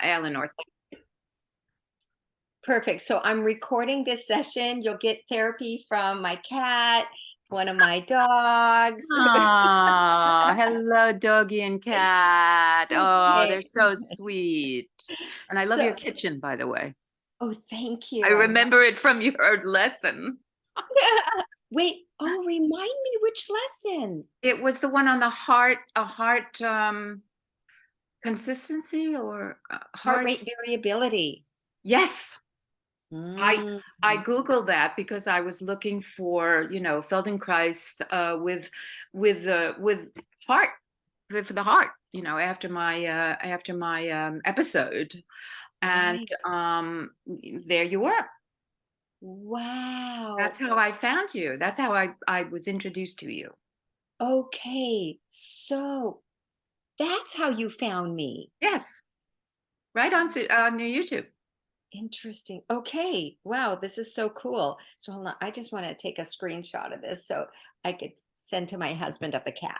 Elinor. Perfect. So I'm recording this session. You'll get therapy from my cat, one of my dogs. Ah, hello, doggy and cat. Oh, they're Okay. so sweet. And I love your So, kitchen, by the way. oh, thank I you. remember it from your lesson. Wait, remind me which lesson? It was the one on the heart, a heart consistency or Heart heart. rate variability. Yes, I Mm, I Googled that because I was looking for, Feldenkrais with heart for the heart, after my episode, and right. there you were. That's Wow. how I found you. That's how I was introduced to you. Okay. So that's how you found me. Yes, right on your YouTube. Interesting. Okay. Wow, this is so cool. So hold on. I just want to take a screenshot of this so I could send to my husband of the cat.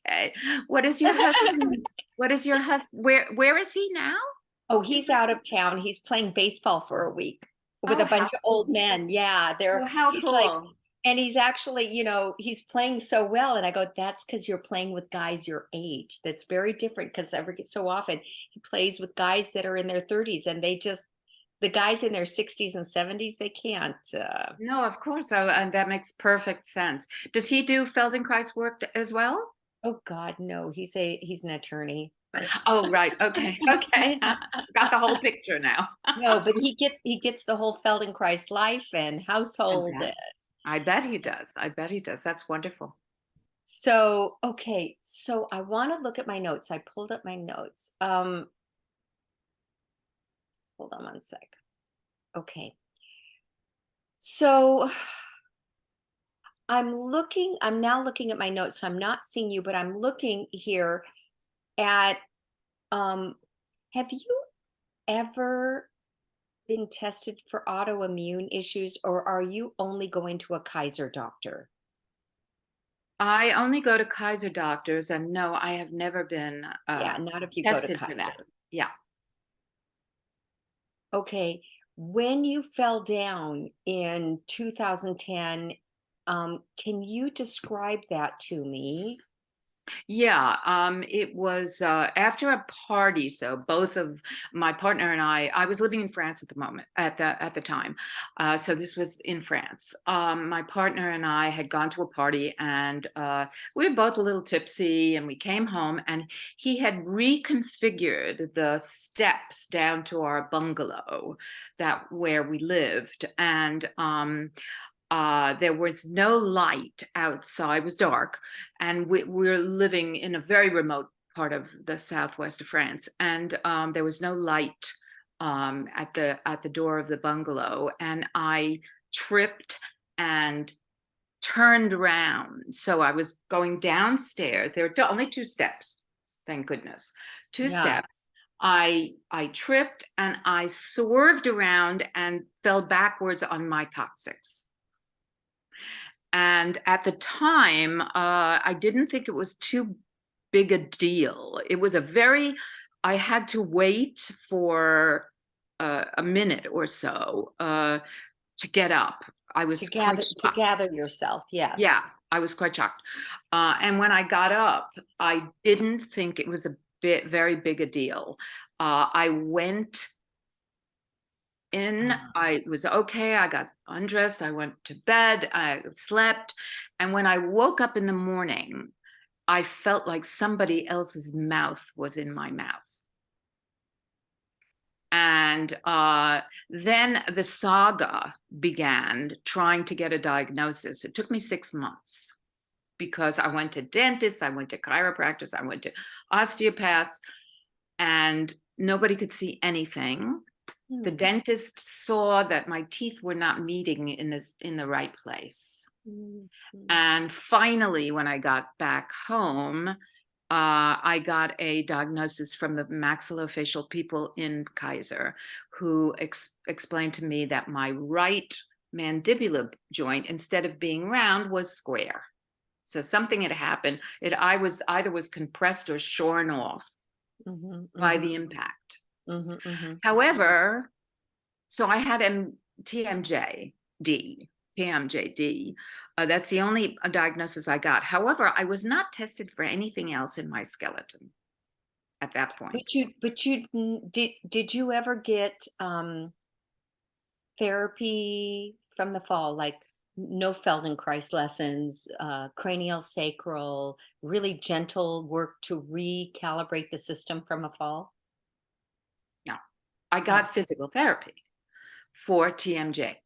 Okay. What is your husband? What is your husband? Where is he now? Oh, he's out of town. He's playing baseball for a week with Oh, a how bunch of old cool. men. Yeah, they're Oh, how he's like, cool. and he's actually, he's playing so well. And I go, that's because you're playing with guys your age. That's very different because every so often he plays with guys that are in their 30s and the guys in their 60s and 70s, they can't. No, of course. Oh, and that makes perfect sense. Does he do Feldenkrais work as well? Oh God, no, he's an attorney. Oh, right. Okay. Okay. Got the whole picture now. No, but he gets the whole Feldenkrais life and I household. bet. I bet he does. I bet he does. That's wonderful. So, okay, so I want to look at my notes. I pulled up my notes. Hold on one sec. Okay. So I'm now looking at my notes. So I'm not seeing you, but I'm looking here at um have you ever been tested for autoimmune issues, or are you only going to a Kaiser doctor? I only go to Kaiser doctors, and no, I have never been Yeah, not if you go to tested for that. Kaiser. Yeah. Okay. When you fell down in 2010, can you describe that to me? Yeah, it was after a party. So both of my partner and I was living in France at the moment, at the time. So this was in France. My partner and I had gone to a party, and we were both a little tipsy. And we came home, and he had reconfigured the steps down to our bungalow, that where we lived, and there was no light outside. It was dark, and we're living in a very remote part of the southwest of France, and there was no light at the door of the bungalow, and I tripped and turned around. So I was going downstairs. There were only two steps, thank goodness, two Yeah. steps. I tripped and I swerved around and fell backwards on my coccyx. And at the time, I didn't think it was too big a deal. I had to wait for a minute or so to get up. I To was quite gather shocked. yourself. Yes. Yeah, I was quite shocked. And when I got up, I didn't think it was very big a deal. I went in. Ah, I was okay. I got undressed. I went to bed. I slept. And when I woke up in the morning, I felt like somebody else's mouth was in my mouth. And then the saga began trying to get a diagnosis. It took me 6 months because I went to dentists, I went to chiropractors, I went to osteopaths, and nobody could see anything. The hmm, dentist saw that my teeth were not meeting in the right place. hmm. And finally, when I got back home, I got a diagnosis from the maxillofacial people in Kaiser, who explained to me that my right mandibular joint, instead of being round, was square. So something had happened. I was either was compressed or shorn off Mhm, by mhm, the impact. mhm, mhm. However, so I had TMJD, TMJD. That's the only diagnosis I got. However, I was not tested for anything else in my skeleton at that point. Did you ever get therapy from the fall, like no Feldenkrais lessons, cranial sacral, really gentle work to recalibrate the system from a fall? No, I No. got physical therapy for TMJ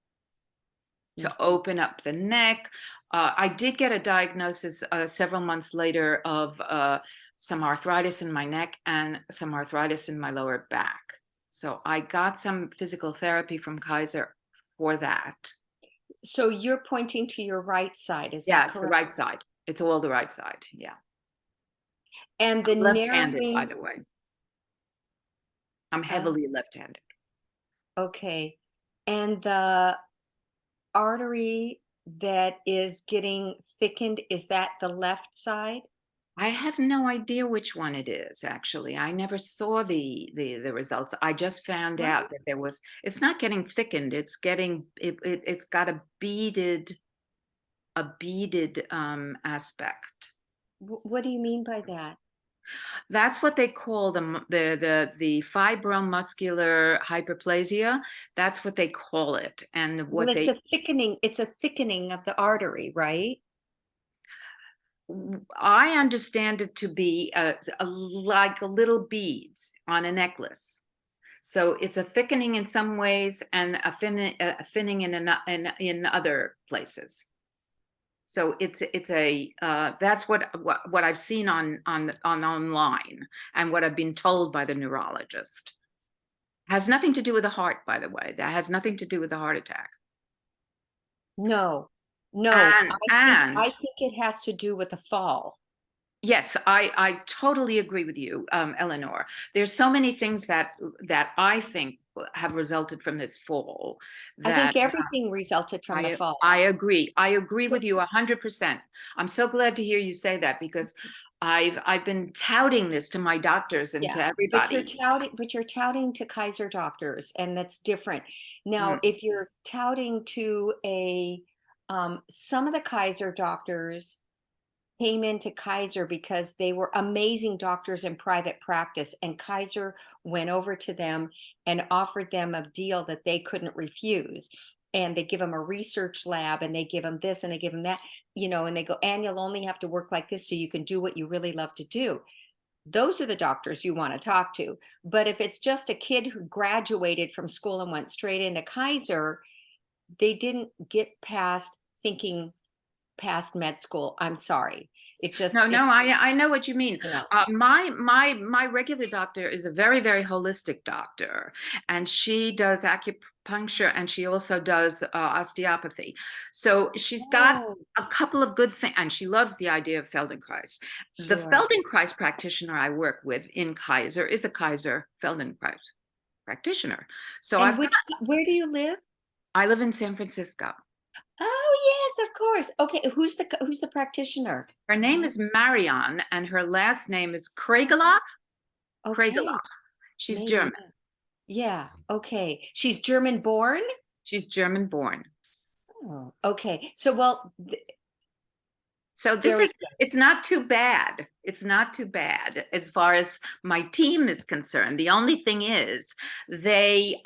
Mm. to open up the neck. I did get a diagnosis several months later of some arthritis in my neck and some arthritis in my lower back. So I got some physical therapy from Kaiser for that. So you're pointing to your right side, is Yeah, that it's the correct? right side. It's all the right side. Yeah. And the I'm left-handed, by narrowing, the way. I'm uh, heavily left-handed. okay. And the artery that is getting thickened, is that the left side? I have no idea which one it is, actually. I never saw the results. I just found out What? that there was it's not getting thickened, it's getting it's got a beaded aspect. What do you mean by that? That's what they call the fibromuscular hyperplasia. That's what they call it. And Well, what they it's a thickening of the artery, right? I understand it to be like a little beads on a necklace. So it's a thickening in some ways and a thinning in other places. So it's a that's what I've seen on online and what I've been told by the neurologist. Has nothing to do with the heart, by the way. That has nothing to do with the heart attack. No, no, And and I think it has to do with the fall. yes, I totally agree with you, Elinor. There's so many things that I think have resulted from this fall I think that everything resulted from the fall. I agree. I agree Yeah, with you 100%. I'm so glad to hear you say that because I've been touting this to my doctors and yeah, to everybody. but you're touting to Kaiser doctors, and that's different. Mm, Now, if you're touting to some of the Kaiser doctors came into Kaiser because they were amazing doctors in private practice, and Kaiser went over to them and offered them a deal that they couldn't refuse. And they give them a research lab, and they give them this, and they give them that, and they go, and you'll only have to work like this so you can do what you really love to do. Those are the doctors you want to talk to. But if it's just a kid who graduated from school and went straight into Kaiser, they didn't get past thinking past med school. I'm sorry. It No, just no, I know what you mean. you know. My regular doctor is a very, very holistic doctor, and she does acupuncture and she also does osteopathy. So she's got Oh, a couple of good things, and she loves the idea of Feldenkrais. The sure. Feldenkrais practitioner I work with in Kaiser is a Kaiser Feldenkrais practitioner. So And where do you live? I live in San Francisco. Oh, yes, of course. Okay, who's the practitioner? Her name is Marion, and her last name is Kraigeloff. Okay, Kraigeloff. She's maybe. German. Yeah. Yeah, okay. She's German born? She's German born. Oh, okay. So, well, So this very is good. it's not too bad. It's not too bad as far as my team is concerned. The only thing is they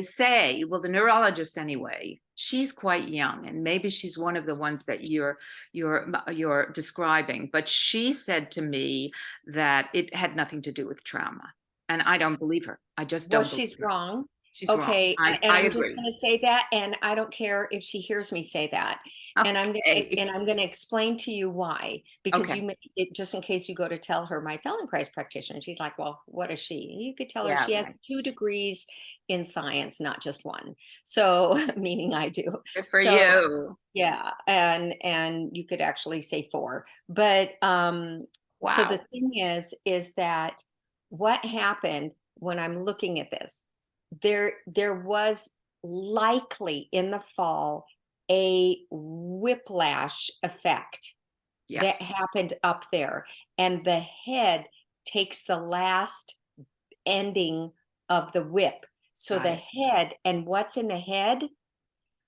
say, well, the neurologist anyway, she's quite young and maybe she's one of the ones that you're describing, but she said to me that it had nothing to do with trauma. And I don't believe her. I just Well, don't believe she's her. wrong. She's wrong. Okay, and I I'm just agree. gonna say that, and I don't care if she hears me say that. Okay. And I'm gonna explain to you why, because Okay. you may it just in case you go to tell her my Feldenkrais practitioner, she's like, "Well, what is she?" You could tell her Yeah, she right. has 2 degrees in science, not just 1. So, meaning I do. Good for So, you. yeah, and you could actually say 4. But, so the Wow. thing is that what happened when I'm looking at this, there was likely in the fall a whiplash effect that Yes. happened up there, and the head takes the last ending of the whip. So Got the it. head and what's in the head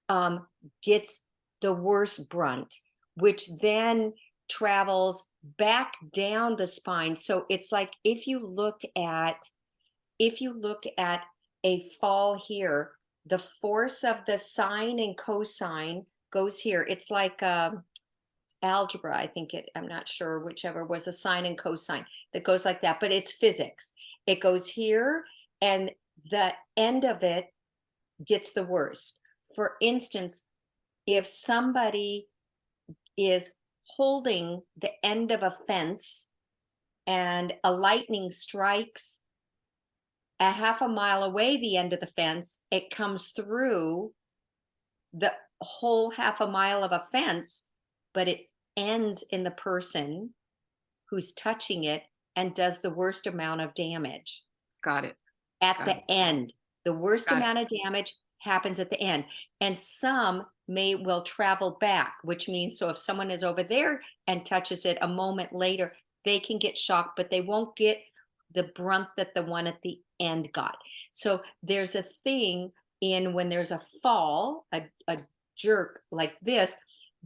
um, gets the worst brunt, which then travels back down the spine. So it's like if you look at a fall here, the force of the sine and cosine goes here. It's like algebra, I think I'm not sure, whichever was a sine and cosine that goes like that, but it's physics. It goes here, and the end of it gets the worst. For instance, if somebody is holding the end of a fence and a lightning strikes a half a mile away the end of the fence, it comes through the whole half a mile of a fence, but it ends in the person who's touching it and does the worst amount of damage Got it. at Got the it. end. The worst Got it. amount of damage happens at the end. And some will travel back, which means so if someone is over there and touches it a moment later, they can get shocked, but they won't get the brunt that the one at the end got. So there's a thing in when there's a fall, a jerk like this,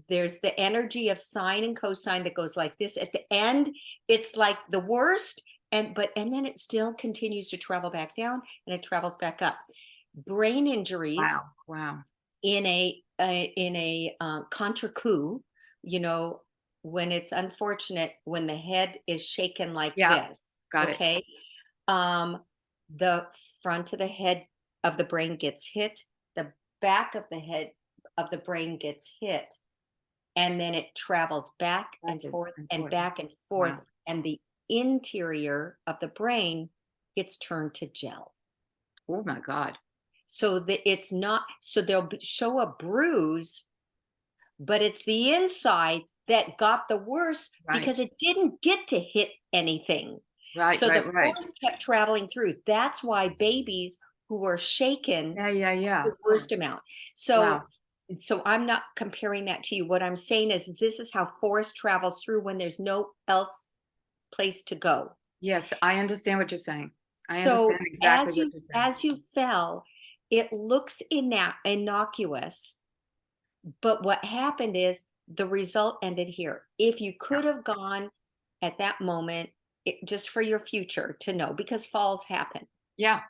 there's the energy of sine and cosine that goes like this. At the end, it's like the worst, and then it still continues to travel back down and it travels back up. Brain injuries Wow. Wow. in a contra coup, you know, when it's unfortunate when the head is shaken like Yeah. this, Got it. okay? Um, the front of the head of the brain gets hit, the back of the head of the brain gets hit, and then it travels back Back and forth and and forth. back and forth, Wow. and the interior of the brain gets turned to gel. Oh my God. So that it's not, so show a bruise, but it's the inside that got the worst Right. because it didn't get to hit anything. Right. So the Right. Right. force kept traveling through. That's why babies who are shaken Yeah. Yeah. Yeah. the worst amount. So Wow. so I'm not comparing that to you. What I'm saying is this is how force travels through when there's no else place to go. Yes, I understand what you're saying. I understand So exactly what you're saying. as you fell, it looks innocuous, but what happened is the result ended here. If you Yeah. could have gone at that moment, just for your future to know, because falls happen, Yeah.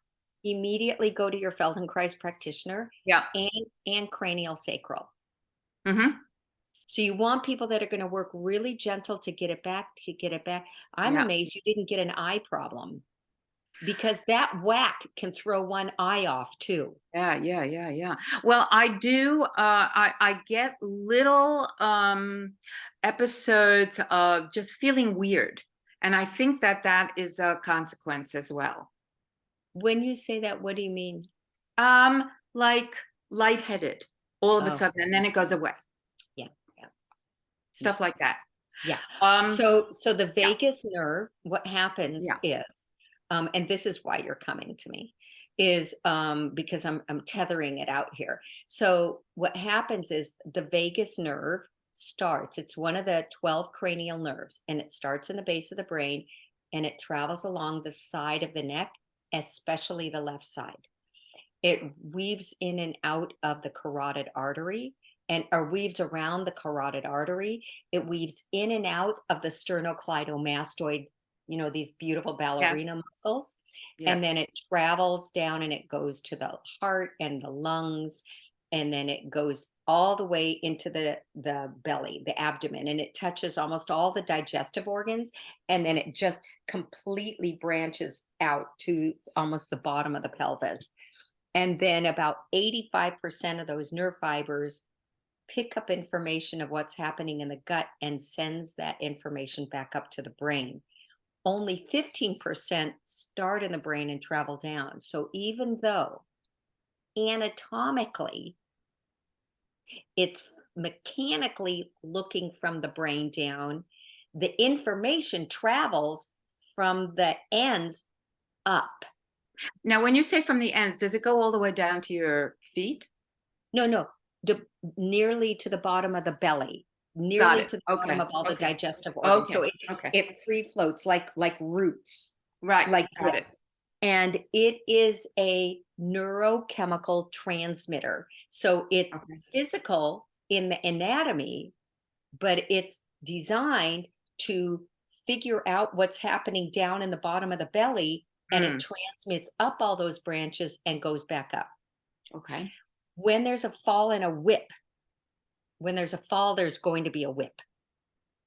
immediately go to your Feldenkrais practitioner Yeah. and cranial sacral. Mhm. So you want people that are going to work really gentle to get it back, to get it back. I'm Yeah. amazed you didn't get an eye problem because that whack can throw one eye off too. Yeah, yeah, yeah, yeah. Well, I do, I get little, episodes of just feeling weird, and I think that that is a consequence as well. When you say that, what do you mean? Like lightheaded all of a Oh, sudden, and then it goes away, yeah, yeah, yeah, stuff like that. yeah. Um, So the yeah, vagus nerve, what happens yeah, is, and this is why you're coming to me, is because I'm tethering it out here. So what happens is the vagus nerve starts. It's one of the 12 cranial nerves, and it starts in the base of the brain, and it travels along the side of the neck, especially the left side. It weaves in and out of the carotid artery and or weaves around the carotid artery. It weaves in and out of the sternocleidomastoid, these beautiful yes, ballerina muscles. And yes. then it travels down and it goes to the heart and the lungs. And then it goes all the way into the belly, the abdomen, and it touches almost all the digestive organs. And then it just completely branches out to almost the bottom of the pelvis. And then about 85% of those nerve fibers pick up information of what's happening in the gut and sends that information back up to the brain. Only 15% start in the brain and travel down. So even though anatomically it's mechanically looking from the brain down, the information travels from the ends up. Now, when you say from the ends, does it go all the way down to your feet? No, no, nearly to the bottom of the belly. Got nearly it. to the bottom Okay. of all the Okay. digestive organs. So Okay. it Okay. it free floats like roots, Right. like Got it. this. And it is a neurochemical transmitter. So it's Okay. physical in the anatomy, but it's designed to figure out what's happening down in the bottom of the belly, and it Mm, transmits up all those branches and goes back up. okay. When there's a fall and a whip, when there's a fall, there's going to be a whip,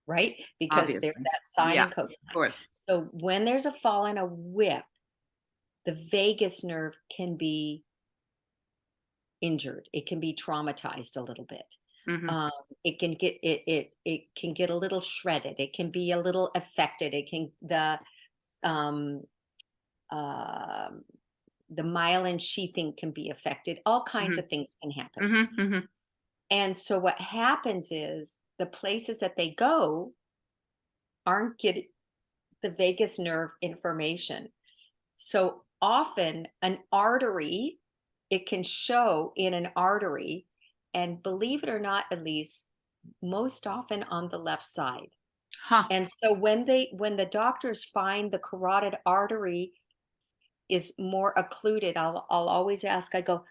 right? Because there's Obviously. that sine Yeah. and Of cosine. course. So when there's a fall and a whip, the vagus nerve can be injured. It can be traumatized a little bit. Hmm. Um, it can get it can get a little shredded. It can be a little affected. It can um, um the myelin sheathing can be affected. All kinds Hmm. of things can happen. Hmm. Hmm. And so what happens is the places that they go aren't getting the vagus nerve information. So often an artery, it can show in an artery, and believe it or not, Elise, most often on the left side. Huh. And so when the doctors find the carotid artery is more occluded, I'll always ask, I go,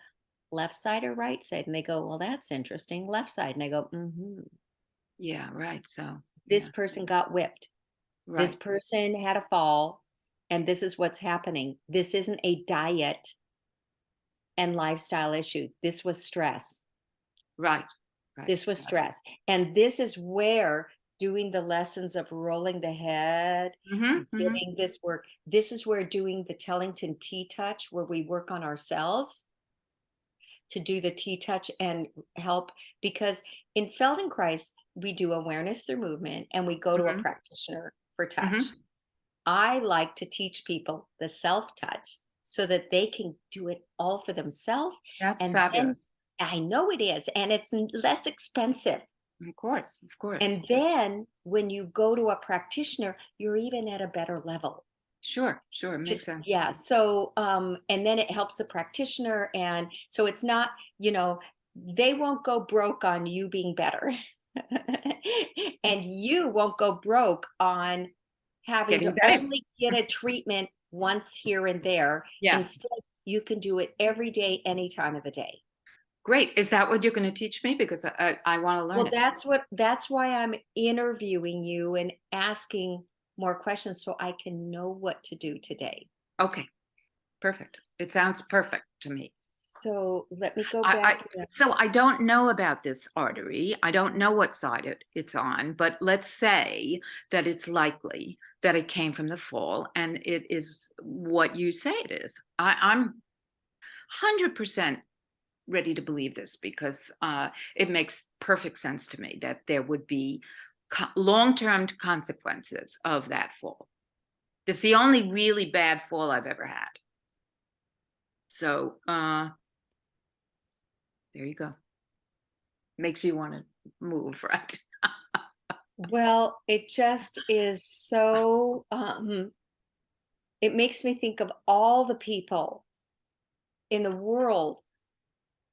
left side or right side? And they go, well, that's interesting. Left side. And I go, Yeah. Right. So, this yeah. person got whipped. This Right. person had a fall, and this is what's happening. This isn't a diet and lifestyle issue. This was stress. Right. Right. This was stress. And this is where doing the lessons of rolling the head, Hmm. Hmm. getting this work, this is where doing the Tellington T touch, where we work on ourselves to do the T touch and help. Because in Feldenkrais, we do awareness through movement and we go to a Hmm. practitioner for touch. Hmm. I like to teach people the self touch so that they can do it all for themselves. That's And then fabulous. I know it is, and it's less expensive. Of course. Of course. And then when you go to a practitioner, you're even at a better level. Sure. Sure. It makes sense. Yeah. So, and then it helps the practitioner. And so it's not, they won't go broke on you being better. And you won't go broke on having Getting to better. only get a treatment once here and there. Yeah. Instead, you can do it every day, any time of the day. Great. Is that what you're going to teach me? Because I want to learn Well, it. that's why I'm interviewing you and asking more questions so I can know what to do today. Okay. Perfect. It sounds perfect to me. So let me go I back to that. so I don't know about this artery. I don't know what side it's on, but let's say that it's likely that it came from the fall and it is what you say it is. I'm 100% ready to believe this because it makes perfect sense to me that there would be long-term consequences of that fall. It's the only really bad fall I've ever had. So there you go. Makes you want to move, right? Well, it just is so it makes me think of all the people in the world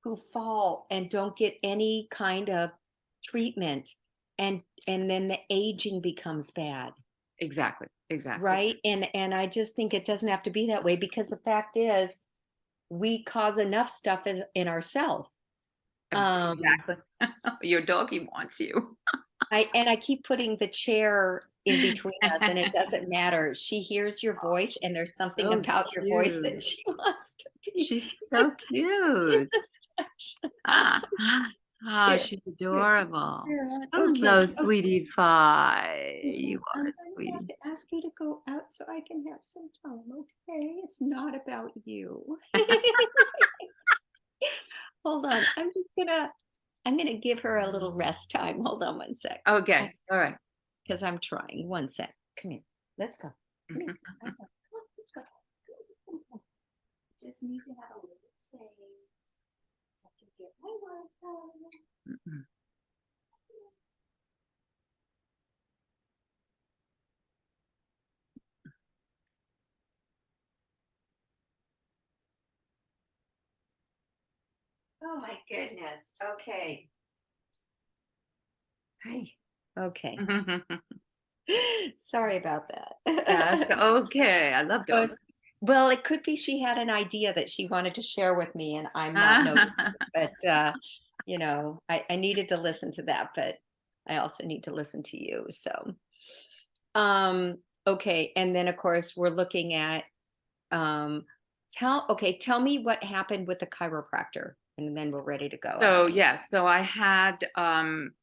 who fall and don't get any kind of treatment, and then the aging becomes bad. Exactly. Exactly. Right? And I just think it doesn't have to be that way, because the fact is we cause enough stuff in ourselves. Exactly. Your doggy wants you. I keep putting the chair in between us, and it doesn't matter. She hears your voice, and there's something So about your voice that cute. she wants to be She's so in cute. the session. Ah, ah, Yes, she's yes. adorable. Yeah, Hello, okay, sweetie pie. okay. You I'm are a going to have sweetie. to ask you to go out so I can have some time, okay? It's not about you. Hold on. I'm gonna give her a little rest time. Hold on one sec. Okay. All right. Because I'm trying. One sec. Come here. Let's go. Come here. Come on, let's go. Come on. Just need to have a little space. So I can get my work done. Mhm. Oh my goodness. Okay. Hey, okay. Sorry about That's that. okay. I love So dogs. well, it could be she had an idea that she wanted to share with me and I'm not noticing, but, I needed to listen to that, but I also need to listen to you, so, um, okay, and then, of course, we're looking at, um, tell me what happened with the chiropractor, and then we're ready to go. I So wanna yes, so I had I'm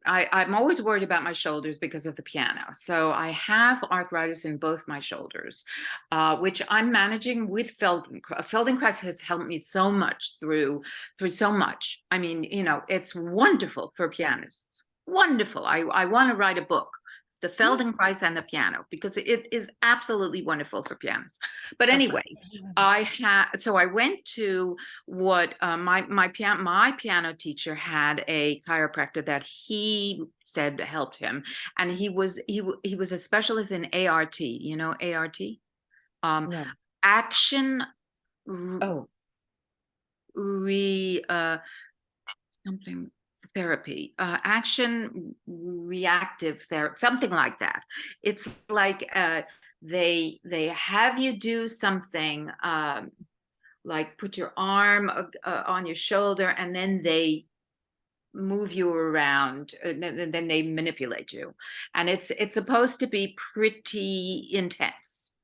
always worried about my shoulders because of the piano. So I have arthritis in both my shoulders, which I'm managing with Feldenkrais. Feldenkrais has helped me so much through so much. I mean, it's wonderful for pianists. Wonderful. I want to write a book, The Mm, Feldenkrais and the Piano, because it is absolutely wonderful for pianists. But of anyway, course. so I went to what my piano teacher had a chiropractor that he said helped him, and he was a specialist in ART. You know ART, um, No. action r- Oh, re something therapy, action reactive therapy, something like that. It's like they have you do something. Like put your arm on your shoulder and then they move you around and then they manipulate you, and it's supposed to be pretty intense.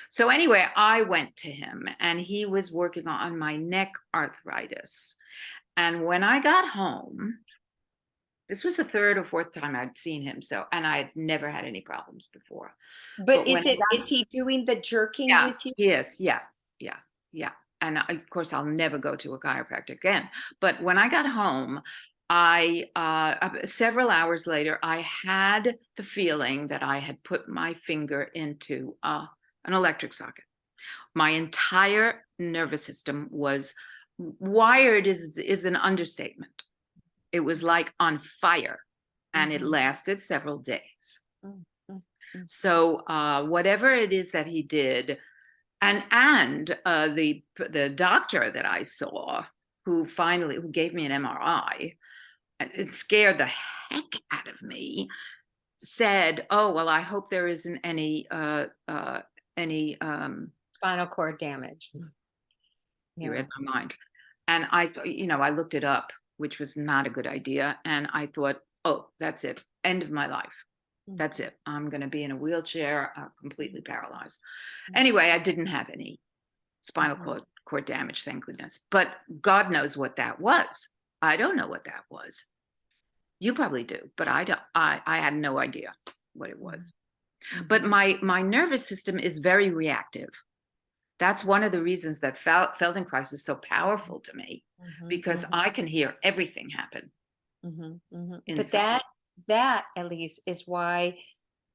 So anyway, I went to him and he was working on my neck arthritis, and when I got home, this was the third or fourth time I'd seen him, so, and I had never had any problems before. but But when I got is he doing the jerking Yeah, with you? he is. Yeah, yeah, yeah. And of course, I'll never go to a chiropractor again. But when I got home, several hours later, I had the feeling that I had put my finger into an electric socket. My entire nervous system was wired is an understatement. It was like on fire, and it Mhm. lasted several days. Mm, mm, mm. So whatever it is that he did, and the doctor that I saw, who gave me an MRI, and it scared the heck out of me, said, "Oh well, I hope there isn't any." Spinal cord damage. You Yeah. read my mind, and I thought, I looked it up, which was not a good idea, and I thought, "Oh, that's it, end of my life. Mm, That's it. I'm going to be in a wheelchair, completely paralyzed." mm, Anyway, I didn't have any spinal mhm, cord damage, thank goodness. But God knows what that was. I don't know what that was. You probably do, but I don't. I had no idea what it mhm, was. But mhm, my nervous system is very reactive. That's one of the reasons that Feldenkrais is so powerful to me, mhm, because mhm, I can hear everything happen mhm, mhm. But inside. that, Elise, is why,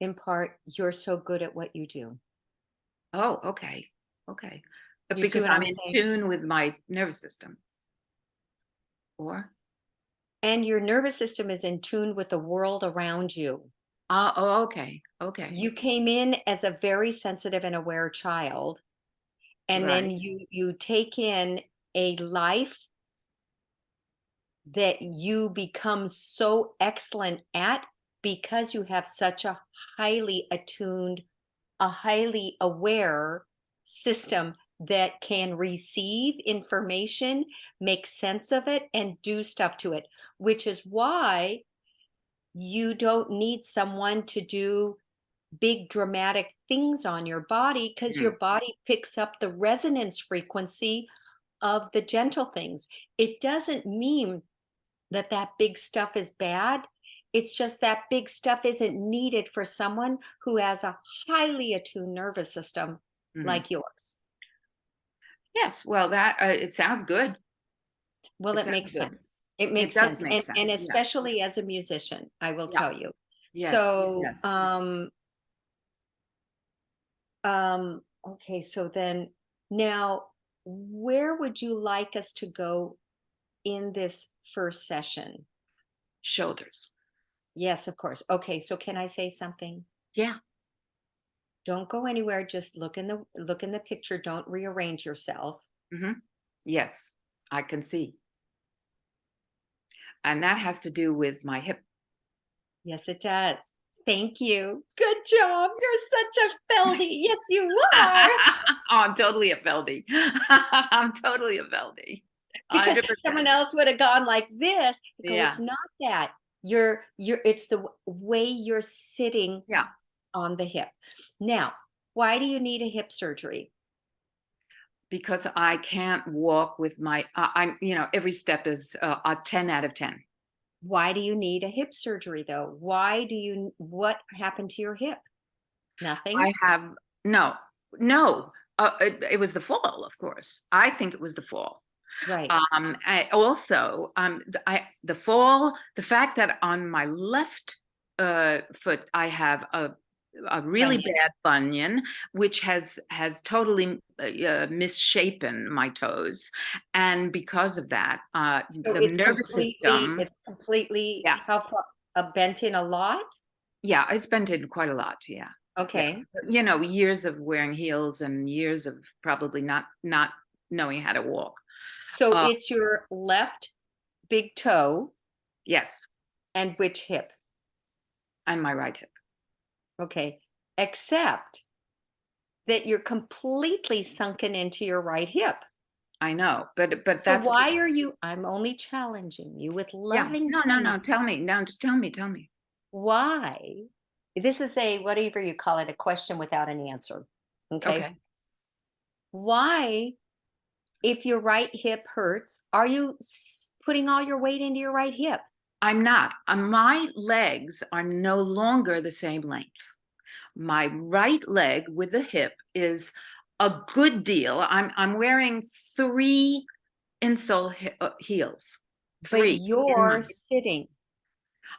in part, you're so good at what you do. Oh, okay, okay. You see Because what I'm I'm in saying? tune with my nervous system, or And your nervous system is in tune with the world around you. oh, okay, okay, You came in as a very sensitive and aware child, and then right. you take in a life that you become so excellent at because you have such a highly attuned, a highly aware system that can receive information, make sense of it, and do stuff to it, which is why you don't need someone to do big dramatic things on your body because your Mm, body picks up the resonance frequency of the gentle things. It doesn't mean that that big stuff is bad. It's just that big stuff isn't needed for someone who has a highly attuned nervous system mhm. like yours. Yes, well, that it sounds good. Well, It it sounds makes good. sense. It It makes does sense. make And sense. Yeah, especially as a musician, I will yeah, tell you. yes, So, yes. okay, so then now where would you like us to go in this first session? Shoulders. Yes, of course. Okay, so can I say something? Yeah. Don't go anywhere. Just look in the picture. Don't rearrange yourself. Hmm. Yes, I can see, and that has to do with my hip. Yes, it does. Thank you. Good job. You're such a Feldy. Yes, you are. Oh, I'm totally a Feldy. I'm totally a Feldy. Because 100%. someone else would have gone like this. I go, it's Yeah. not that. You're it's the way you're sitting Yeah. on the hip. Now, why do you need a hip surgery? Because I can't walk with my, every step is a 10 out of 10. Why do you need a hip surgery though? What happened to your hip? Nothing? I have, no, no, it was the fall, of course. I think it was the fall. Right. I also, the fall, the fact that on my left foot I have a really Bunion. bad bunion, which has totally misshapen my toes, and because of that, So the nervous system, it's completely yeah, how far bent in a lot? yeah, it's been in quite a lot, yeah, yeah. Okay. Years of wearing heels and years of probably not knowing how to walk. So Uh, it's your left big toe yes, and which hip? and my right hip. Okay. Except that you're completely sunken into your right hip. I know, but So that's, why are you I'm only challenging you with yeah. loving No, no, kindness. no. Tell me. Now tell me. Why? This is a whatever you call it, a question without an answer. Okay. Okay. Why, if your right hip hurts, are you putting all your weight into your right hip? I'm not. My legs are no longer the same length. My right leg with the hip is a good deal. I'm wearing three insole heels. But Three in my. you're sitting,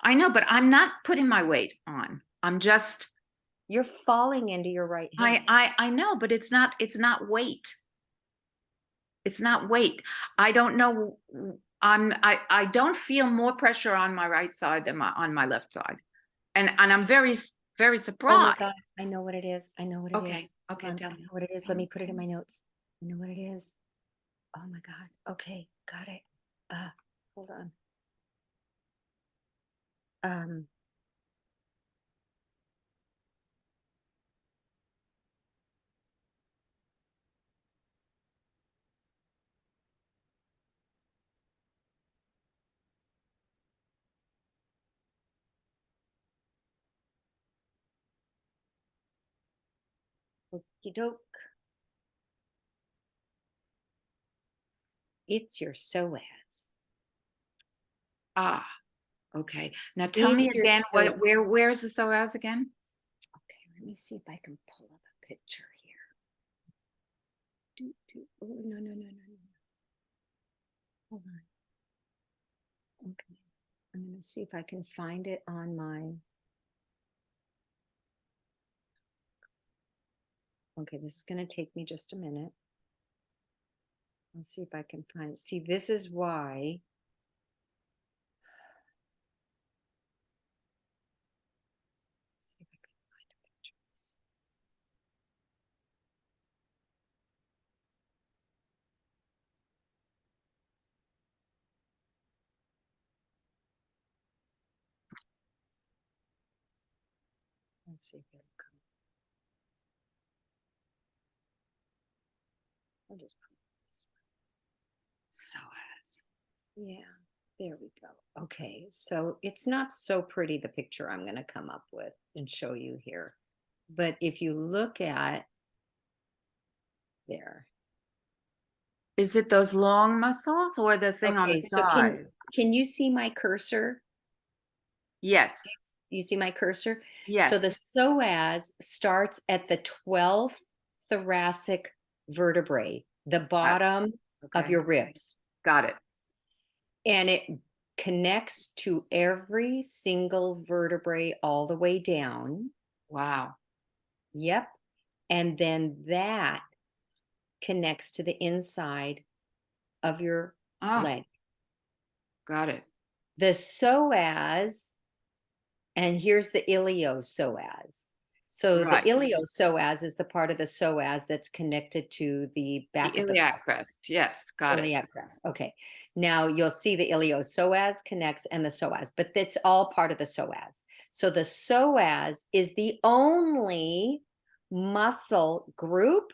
I know, but I'm not putting my weight on. I'm just. you're falling into your right hip. I know, but it's not weight. It's not weight. I don't know. I don't feel more pressure on my right side than on my left side, and I'm very Oh my surprised. God. I know what it is. I know what it Okay, is. okay, Hold on. tell I me. know what it is. Tell Let me. me put it in my notes. I know what it is. Oh my God. Okay. Got it. Uh, hold on. Um, Okey doke. It's your psoas. Ah, okay. Now tell me It's your again. psoas. Where's the psoas again? Okay, let me see if I can pull up a picture here. Oh, no, no, no, no, no. Hold on. Okay. I'm going to see if I can find it on my. Okay, this is going to take me just a minute. Let's see if I can find it. See, this is why. Let's see if I can find a picture of this. Let's see if it'll come. I'll just put this. Psoas. Yeah, there we go. Okay, so it's not so pretty, the picture I'm going to come up with and show you here. But if you look at there. Is it those long muscles or the thing on the Okay, so can side? can you see my cursor? Yes. You see my cursor? So the Yes. psoas starts at the 12th thoracic vertebrae, the Got it. bottom of Okay. your ribs, Got it. and it connects to every single vertebrae all the way down. Wow. Yep. And then that connects to the inside of your Oh, leg. got it. The psoas, and here's the iliopsoas. So the Right. iliopsoas is the part of the psoas that's connected to the The back of the iliac crest. pelvis. Yes, got it. Iliac crest. Okay. Now you'll see the iliopsoas connects and the psoas, but that's all part of the psoas. So the psoas is the only muscle group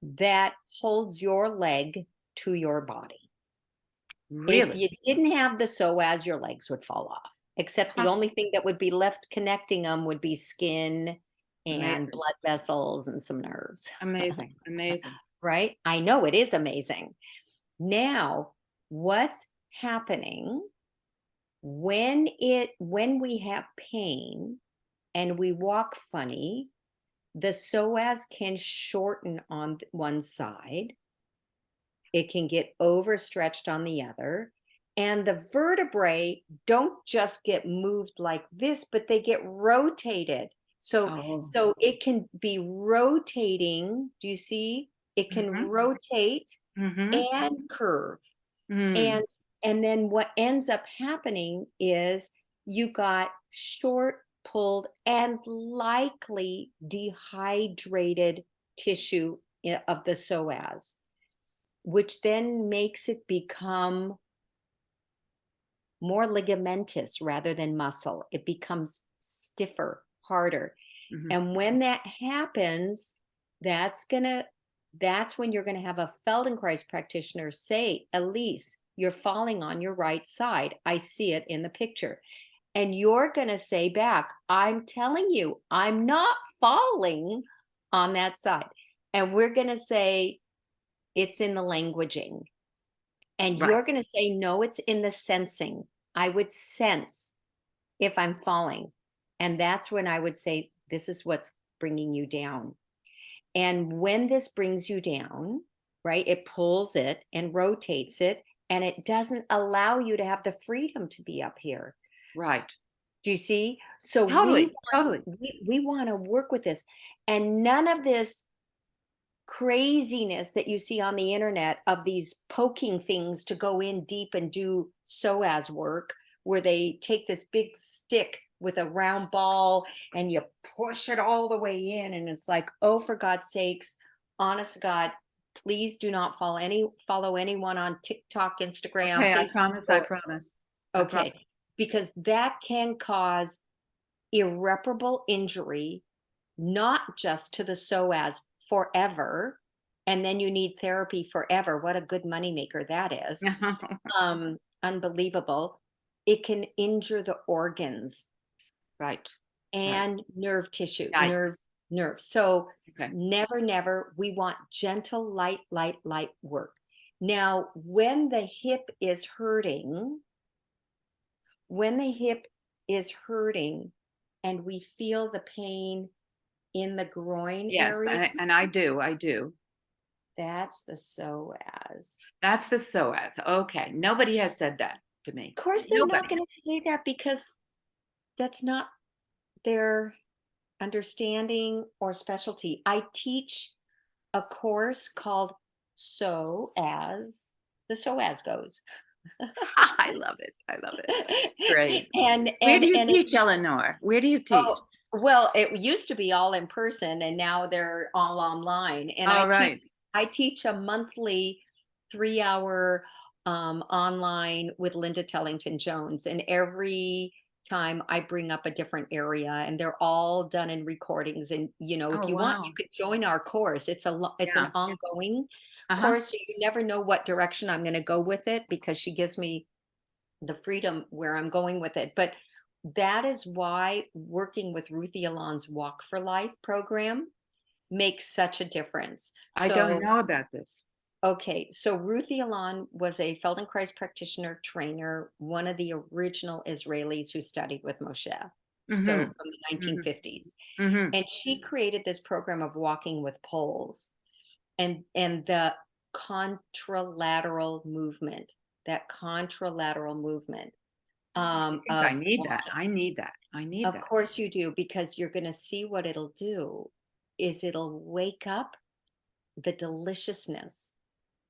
that holds your leg to your body. If Really? you didn't have the psoas, your legs would fall off, except the Huh. only thing that would be left connecting them would be skin and Amazing. blood vessels and some nerves, Amazing. Amazing. right? I know it is amazing. Now, what's happening when we have pain and we walk funny, the psoas can shorten on one side, it can get overstretched on the other, and the vertebrae don't just get moved like this, but they get rotated. So Oh. so it can be rotating. Do you see? It can Mhm. rotate Mhm. and curve. Mm. And then what ends up happening is you got short, pulled, and likely dehydrated tissue of the psoas, which then makes it become more ligamentous rather than muscle. It becomes stiffer, harder. Mhm. And when that happens, that's gonna that's when you're gonna have a Feldenkrais practitioner say, Elise, you're falling on your right side. I see it in the picture. And you're gonna say back, I'm telling you, I'm not falling on that side. And we're gonna say it's in the languaging. And Right. you're gonna say, no, it's in the sensing. I would sense if I'm falling. And that's when I would say, this is what's bringing you down. And when this brings you down, right, it pulls it and rotates it, and it doesn't allow you to have the freedom to be up here. Right. Do you see? So Totally. Totally. we want to work with this. And none of this craziness that you see on the internet of these poking things to go in deep and do psoas work, where they take this big stick with a round ball and you push it all the way in, and it's like, oh, for God's sakes, honest to God, please do not follow anyone on TikTok, Instagram, Okay, I Facebook, promise. I or promise. I promise. okay, because that can cause irreparable injury, not just to the psoas forever, and then you need therapy forever. What a good moneymaker that is. Unbelievable. It can injure the organs Right. Right. and nerve tissue, Yikes. nerve. So Okay. never, never, we want gentle, light work. Now, when the hip is hurting and we feel the pain in the groin Yes, area, and I do. I do. that's the psoas. That's the psoas. Okay. Nobody has said that to me. Of course, they're not Nobody. going to say that because that's not their understanding or specialty. I teach a course called So As the Psoas Goes. I love it. I love it. It's great. and Where do and you and it's teach, Elinor? Where do you teach? oh, well, it used to be all in person and now they're all online. And All right. I teach a monthly 3 hour online with Linda Tellington Jones. And every time I bring up a different area, and they're all done in recordings. And if Oh, you want, you wow. could join our course. It's an Yeah. ongoing Uh-huh. course. So you never know what direction I'm going to go with it, because she gives me the freedom where I'm going with it. But that is why working with Ruthie Alon's Walk for Life program makes such a difference. I don't So, know about this. okay, so Ruthie Alon was a Feldenkrais practitioner trainer, one of the original Israelis who studied with Moshe. So Mhm. from the Mhm. 1950s. Mhm. And she created this program of walking with poles, and the contralateral movement, that contralateral movement I think I of need that. walking. I need that. I need Of that. course you do, because you're going to see what it'll do is it'll wake up the deliciousness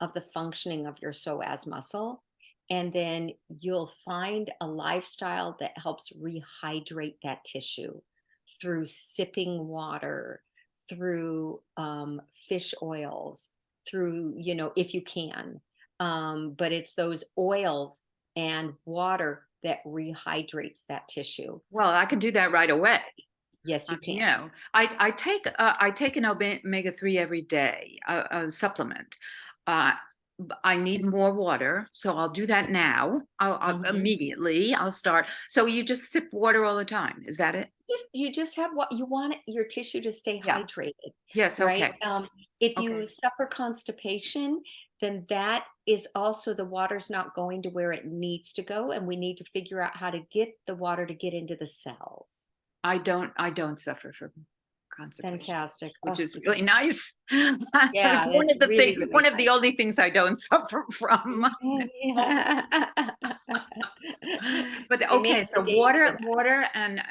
of the functioning of your psoas muscle. And then you'll find a lifestyle that helps rehydrate that tissue. through sipping water, through fish oils, through, if you can. But it's those oils and water that rehydrates that tissue. Well, I can do that right away. Yes, you You can. know, I take an omega 3 every day, a supplement. I need more water, so I'll do that now. I'll Mhm. immediately. I'll start. So you just sip water all the time. Is that it? You just have what you want your tissue to stay Yeah. hydrated, Yes. right? Okay. If Okay. you suffer constipation, then that is also the water's not going to where it needs to go, and we need to figure out how to get the water to get into the cells. I don't suffer from constipation, Fantastic. which Oh, is really because nice. yeah, One that's of the really, thing, really one of the nice. only things I don't suffer from. Yeah. But It okay, makes the so day even better. water, and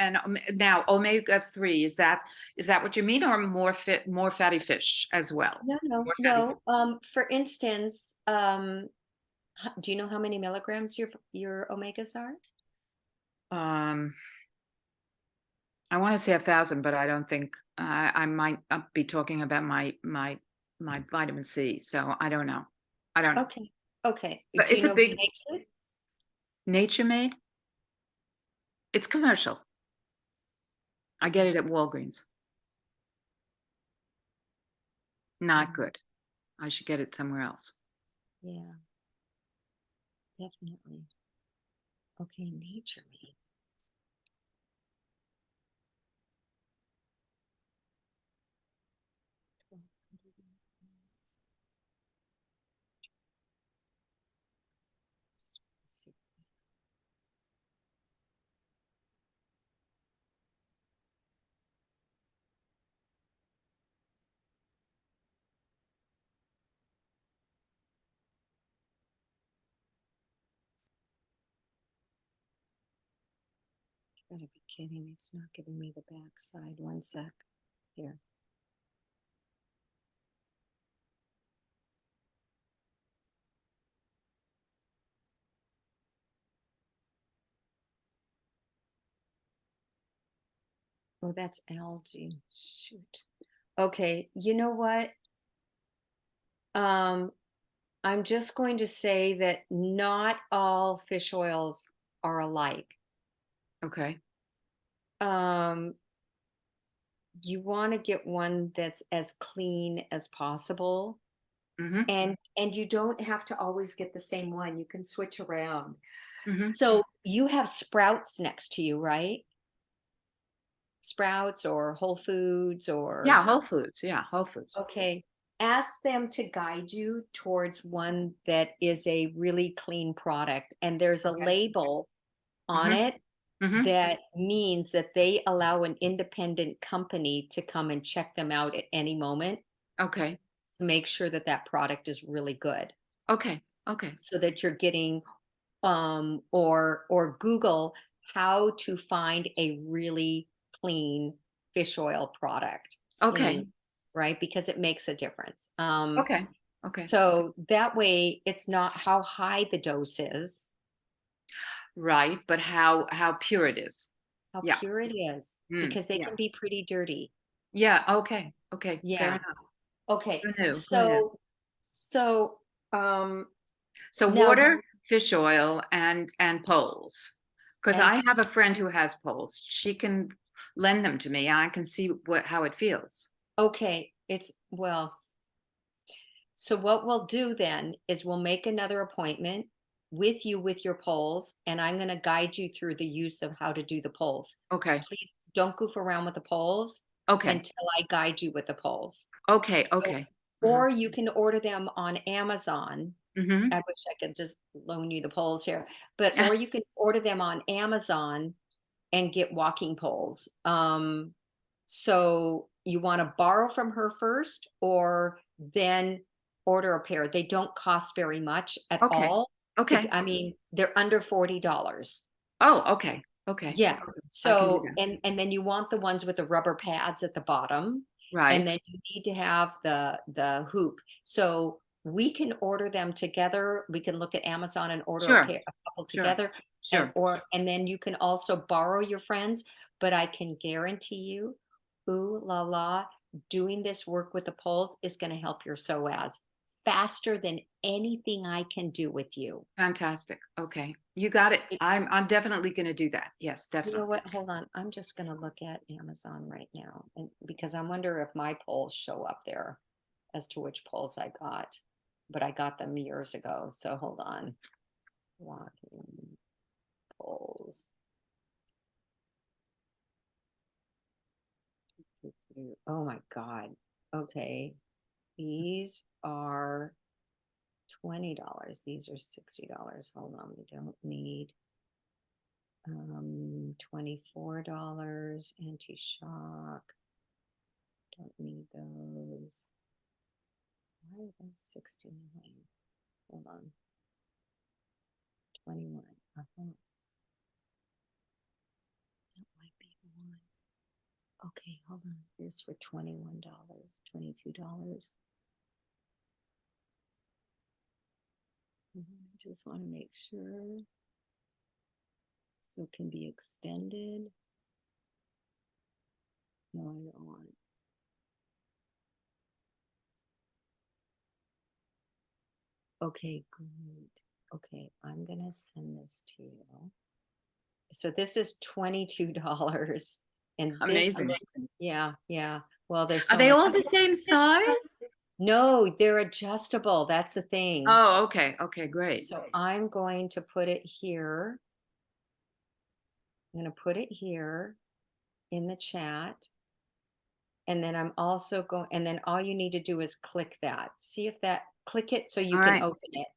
now omega 3, is that what you mean, or more fatty fish as well? No, no, More fatty fish. no. For instance, do you know how many milligrams your omegas are? Um, I want to say 1,000, but I don't think I might be talking about my vitamin C. So I don't know. I don't know. Okay. Okay. But Do you it's a know who big makes it? Nature Made. It's commercial. I get it at Walgreens. Not Mm, good. I should get it somewhere else. yeah, definitely. Okay, nature made. Just see. You gotta be kidding. It's not giving me the backside. One sec. Here. Oh, that's algae. Shoot. Okay, you know what? Um, I'm just going to say that not all fish oils are alike. Okay. Um, you want to get one that's as clean as possible. Mm-hmm. And you don't have to always get the same one. You can switch around. Mm-hmm. So you have Sprouts next to you, right? Sprouts or Whole Foods or Yeah, Whole Foods. Yeah, Whole Foods. okay. Ask them to guide you towards one that is a really clean product. And there's a Okay. label on Mm-hmm. it Mm-hmm. that means that they allow an independent company to come and check them out at any moment Okay. to make sure that that product is really good Okay. Okay. so that you're getting or Google how to find a really clean fish oil product. Okay. Clean, right? Because it makes a difference. Okay. Okay. So that way it's not how high the dose is, Right, but how pure it is. how Yeah. pure it is, because they Yeah. can be pretty dirty. Yeah. Okay. Okay. Fair Yeah. enough. Okay. Who knew? Who knew? So um So now water, fish oil, and poles. Because and I have a friend who has poles. She can lend them to me. I can see how it feels. okay, it's well, so what we'll do then is we'll make another appointment with you with your polls, and I'm going to guide you through the use of how to do the polls. Okay. Please don't goof around with the polls Okay. until I guide you with the polls. Okay. So, Okay. Uh-huh. or you can order them on Amazon. Mm-hmm. I wish I could just loan you the polls here, but or you can order them on Amazon and get walking poles. So you want to borrow from her first or then order a pair. They don't cost very much at Okay. all. Okay. I mean, they're under $40. Oh, okay. Okay. Yeah. I can do So that. and then you want the ones with the rubber pads at the bottom, and Right. then you need to have the hoop. So we can order them together. We can look at Amazon and order Sure. a couple Sure. together, Sure. and then you can also borrow your friends. but I can guarantee you, ooh la la, doing this work with the poles is going to help your psoas faster than anything I can do with you. Fantastic. Okay. You got it. It- I'm definitely going to do that. Yes, You know definitely. what? Hold on. I'm just going to look at Amazon right now, and because I wonder if my poles show up there as to which poles I got, but I got them years ago. So hold on. Walking poles. Oh my God. Okay. These are $20. These are $60. Hold on. We don't need $24 anti-shock. Don't need those. Why are those 69? Hold on. 21. Uh-huh. That might be the one. Okay, hold on. Here's for $21, $22. I just want to make sure. So it can be extended. No, I don't want. Okay, great. Okay, I'm gonna send this to you. So this is $22, and this Amazing. looks, yeah, yeah. Well, there's Are so they much. all the same size? No, they're adjustable. That's the thing. Oh, okay. Okay, great. So I'm going to put it here. I'm going to put it here in the chat. And then I'm also going, and then all you need to do is click that. See if that, click it so you All can right. open it.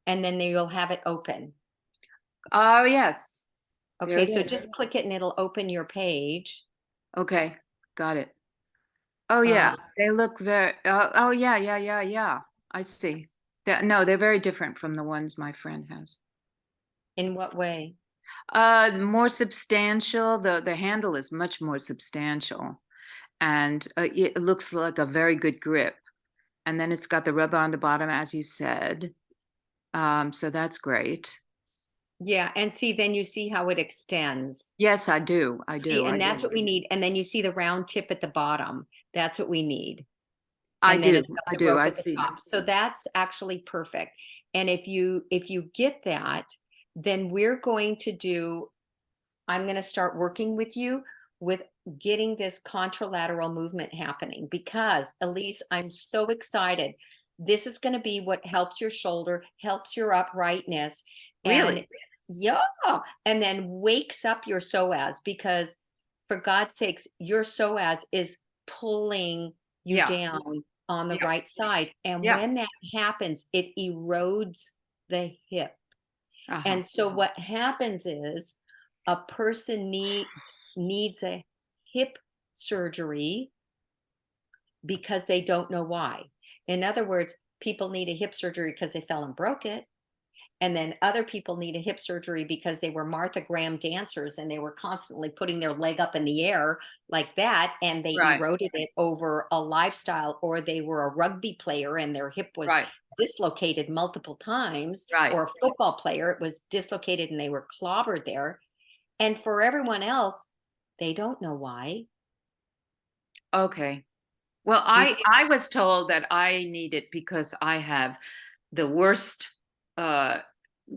And then you'll have it open. Oh, yes. There Okay, it so is. just click it and it'll open your page. Okay. Got it. Oh, yeah. Um, They look very, oh, yeah, yeah, yeah, yeah. I see. No, they're very different from the ones my friend has. in what way? More substantial. The handle is much more substantial, and it looks like a very good grip. And then it's got the rubber on the bottom, as you said. So that's great. Yeah, and see, then you see how it extends. Yes, I do. I See, do. I and that's do. what we need. And then you see the round tip at the bottom. That's what we need. I And then do. it's got I the do. rope I at the see. top. So that's actually perfect. And if you get that, then we're going to do, I'm going to start working with you with getting this contralateral movement happening, because Elise, I'm so excited. This is going to be what helps your shoulder, helps your uprightness, and Really? yeah, and then wakes up your psoas, because for God's sakes, your psoas is pulling you Yeah. down on the Yeah. right side. And Yeah. when that happens, it erodes the hip. Uh-huh. And so what happens is a person needs a hip surgery because they don't know why. In other words, people need a hip surgery because they fell and broke it. And then other people need a hip surgery because they were Martha Graham dancers and they were constantly putting their leg up in the air like that. And they Right. eroded it over a lifestyle, or they were a rugby player and their hip was Right. dislocated multiple times, Right. or a football player, it was dislocated and they were clobbered there. And for everyone else, they don't know why. Okay. Well, Do you see? I was told that I need it because I have the worst uh,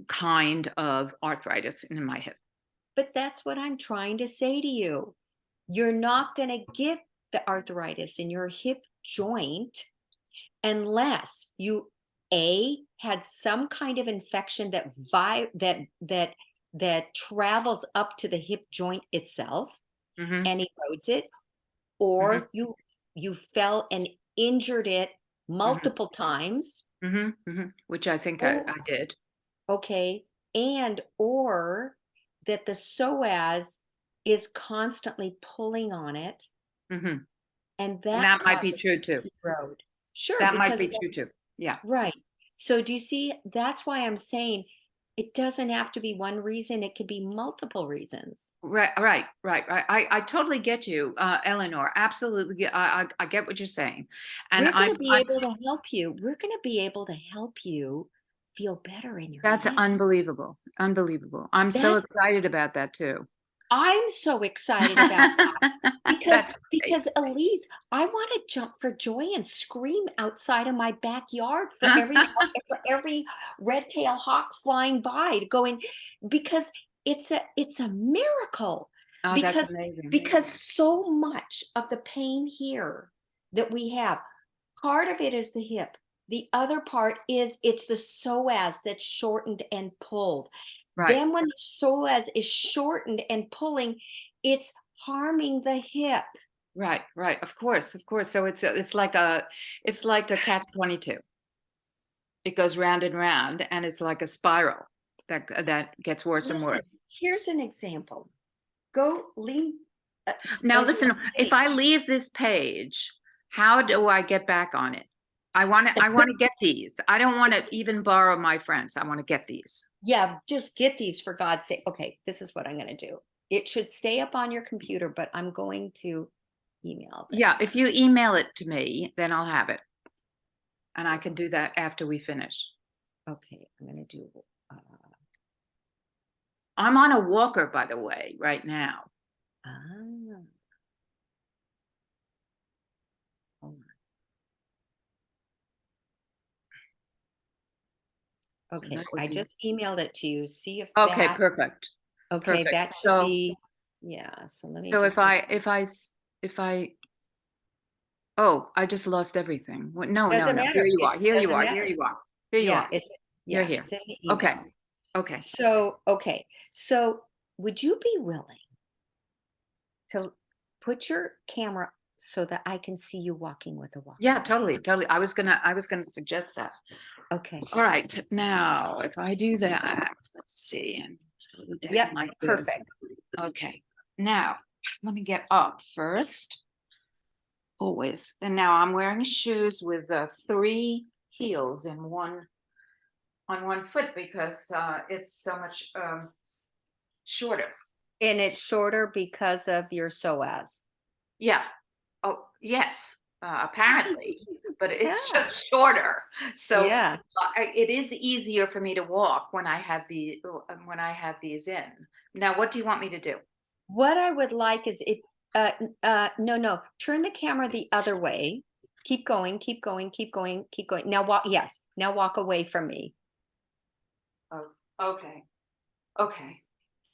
kind of arthritis in my hip. But that's what I'm trying to say to you. You're not going to get the arthritis in your hip joint unless you had some kind of infection that travels up to the hip joint itself Hmm. and erodes it, Hmm. or you fell and injured it Hmm. multiple times. Which I think Oh, I did. okay. And or that the psoas is constantly pulling on it, Hmm. and And that that might be causes true it too. to erode. Sure, That might because be true too. Yeah. right. So do you see? That's why I'm saying it doesn't have to be one reason. It could be multiple reasons. Right, right, right, right. I totally get you, Eleanor. Absolutely, I get what you're saying, and We're going to be I'm. able to help you. We're going to be able to help you feel better in your That's hip. unbelievable, unbelievable. I'm so That's excited about that too. I'm so excited about that because That's because great. Elise, I want to jump for joy and scream outside of my backyard for every red tail hawk flying by to go in because it's a miracle Oh, that's because amazing. because so much of the pain here that we have, part of it is the hip. The other part is it's the psoas that's shortened and pulled. Right. Then when the psoas is shortened and pulling, it's harming the hip. Right, right. Of course, of course. So it's like a catch 22. It goes round and round, and it's like a spiral that gets worse and Listen, worse. here's an example. Go lean Now, as you're listen, if sitting. I leave this page, how do I get back on it? I want to get these. I don't want to even borrow my friends. I want to get these. Yeah, just get these for God's sake. Okay, this is what I'm going to do. It should stay up on your computer, but I'm going to email Yeah, this. if you email it to me, then I'll have it, and I can do that after we finish. Okay, I'm going to do. Uh, I'm on a walker, by the way, right now. ah, hold on. So that Okay, would I be just emailed it to you. See if okay. that. Perfect. Okay, Perfect. that should be. Yeah. So let me So just look. if I oh, I just lost everything. No, no, Doesn't no. Here matter. you are. It's Here you doesn't are. Here matter. you are. Here you Yeah, are. You're yeah, here. it's in the Okay. email. Okay. So, okay. So, would you be willing to put your camera so that I can see you walking with a Yeah, walker? totally, totally. I was gonna suggest that. Okay. All right. Now, if I do that, let's see, and do that Yep. like this. Perfect. Okay. Now, let me get up first. Always. And now I'm wearing shoes with three heels in one on one foot because it's so much shorter. And it's shorter because of your psoas. Yeah. Oh, yes. Apparently, but it's Yeah. just shorter. So Yeah. it is easier for me to walk when I have these in. Now, what do you want me to do? What I would like is if no, no, turn the camera the other way. Keep going, keep going, keep going, keep going. Now walk, yes. Now walk away from me. Oh, okay. Okay.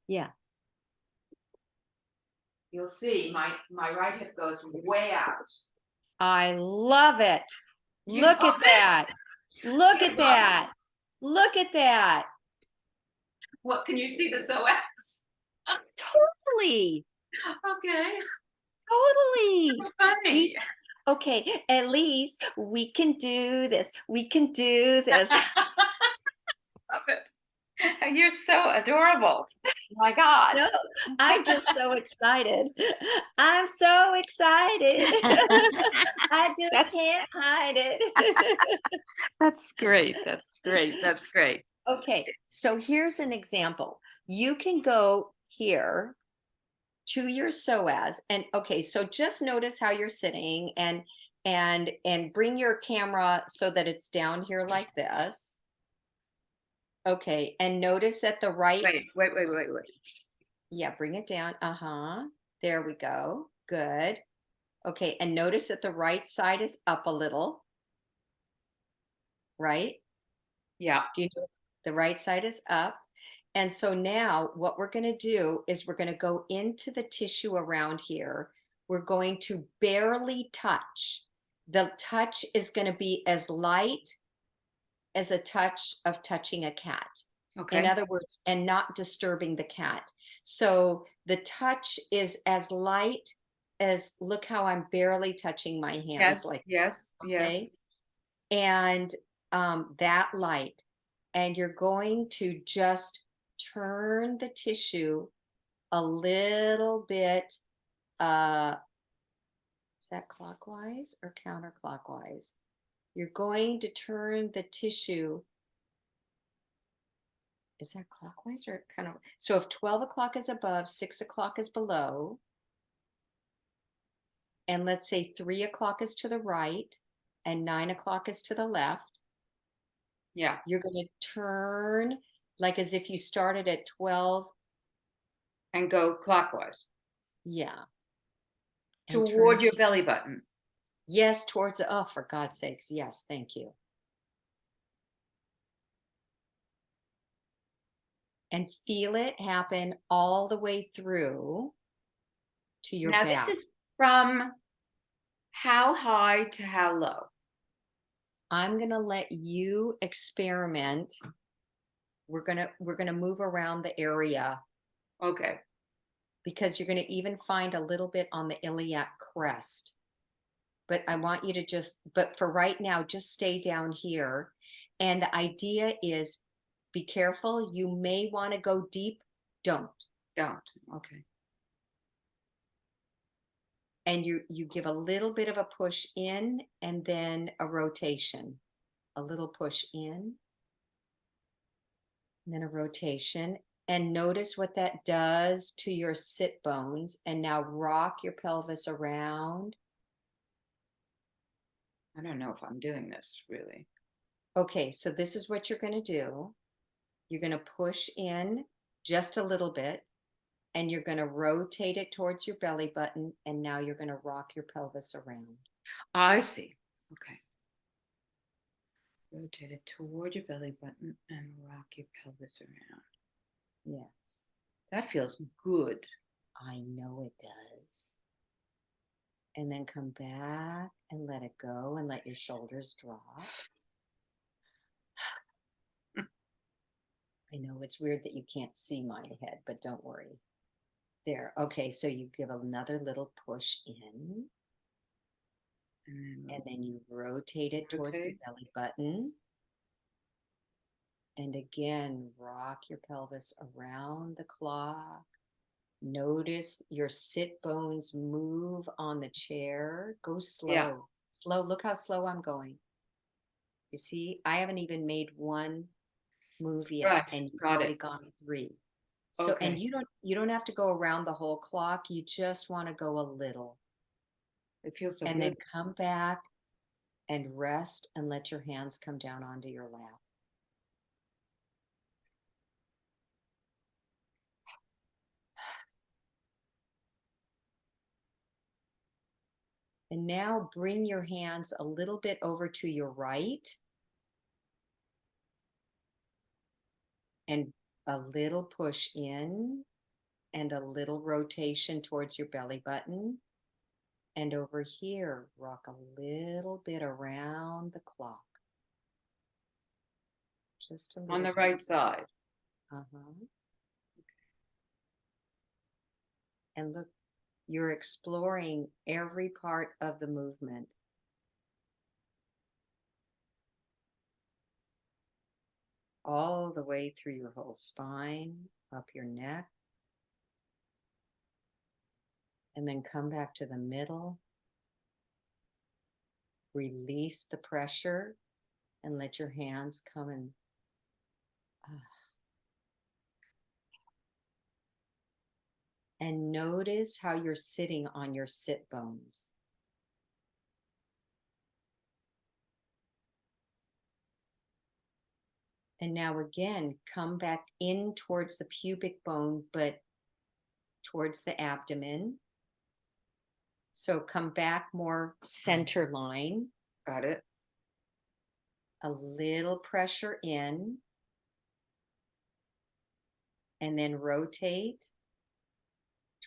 Yeah. You'll see my right hip goes way out. I love it. You Look love at it? that. Look You at love it? that. Look at that. What can you see the psoas? Totally. Okay. Totally. Funny. We okay, at least we can do this. We can do this. Love it. You're so adorable. My God. No, I'm just so excited. I'm so excited. I just That's can't hide it. that's great. That's great. That's great. Okay, so here's an example. You can go here to your psoas and okay, so just notice how you're sitting and bring your camera so that it's down here like this. Okay, and notice at the right, Wait. yeah, bring it down. Uh-huh. There we go. Good. Okay, and notice that the right side is up a little, right? Yeah. Do you know the right side is up? And so now what we're going to do is we're going to go into the tissue around here. We're going to barely touch. The touch is going to be as light as a touch of touching a cat. In Okay. other words, and not disturbing the cat. So the touch is as light as look how I'm barely touching my hands Yes. like Yes. this, okay? Yes. And that light. And you're going to just turn the tissue a little bit. Is that clockwise or counterclockwise? You're going to turn the tissue. Is that clockwise or kind of? So if 12 o'clock is above, 6 o'clock is below, and let's say 3 o'clock is to the right and 9 o'clock is to the left, Yeah. you're going to turn like as if you started at 12 And go clockwise Yeah. And turn toward your your belly button. yes, towards the, oh, for God's sakes. Yes, thank you. And feel it happen all the way through to your Now this back. is from how high to how low? I'm going to let you experiment. We're going to move around the area Okay. because you're going to even find a little bit on the iliac crest. But I want you to but for right now, just stay down here. And the idea is be careful. You may want to go deep. Don't. Don't. Okay. And you give a little bit of a push in and then a rotation. A little push in, and then a rotation. And notice what that does to your sit bones. And now rock your pelvis around. I don't know if I'm doing this really. Okay, so this is what you're going to do. You're going to push in just a little bit, and you're going to rotate it towards your belly button. And now you're going to rock your pelvis around. I see. Okay. Rotate it toward your belly button and rock your pelvis around. Yes, That feels good. I know it does. And then come back and let it go and let your shoulders drop. I know it's weird that you can't see my head, but don't worry. There. Okay, so you give another little push in, and then you rotate it towards the Rotate. belly button. And again, rock your pelvis around the clock. Notice your sit bones move on the chair. Go Yeah. slow. Slow. Look how slow I'm going. You see, I haven't even made one move yet, Right. and you've Got already it. gone three. So, and Okay. you don't have to go around the whole clock. You just want to go a little. It feels so And then good. come back and rest and let your hands come down onto your lap. And now bring your hands a little bit over to your right and a little push in and a little rotation towards your belly button. And over here, rock a little bit around the clock. Just a On little the bit. right side. Uh-huh. And look, you're exploring every part of the movement. All the way through your whole spine, up your neck, and then come back to the middle. Release the pressure and let your hands come and and notice how you're sitting on your sit bones. And now again, come back in towards the pubic bone, but towards the abdomen. So come back more center line, Got it. a little pressure in, and then rotate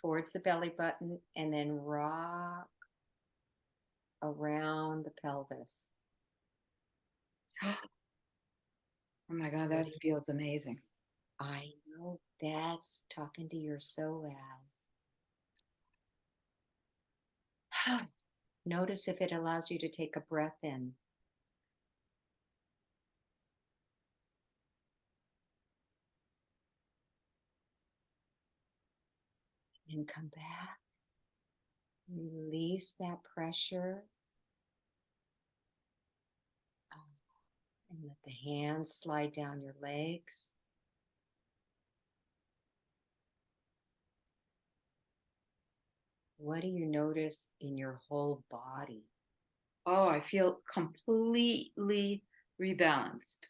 towards the belly button and then rock around the pelvis. Oh my God, What that do you, feels amazing. I know that's talking to your psoas. Notice if it allows you to take a breath in. And come back. Release that pressure. And let the hands slide down your legs. What do you notice in your whole body? Oh, I feel completely rebalanced.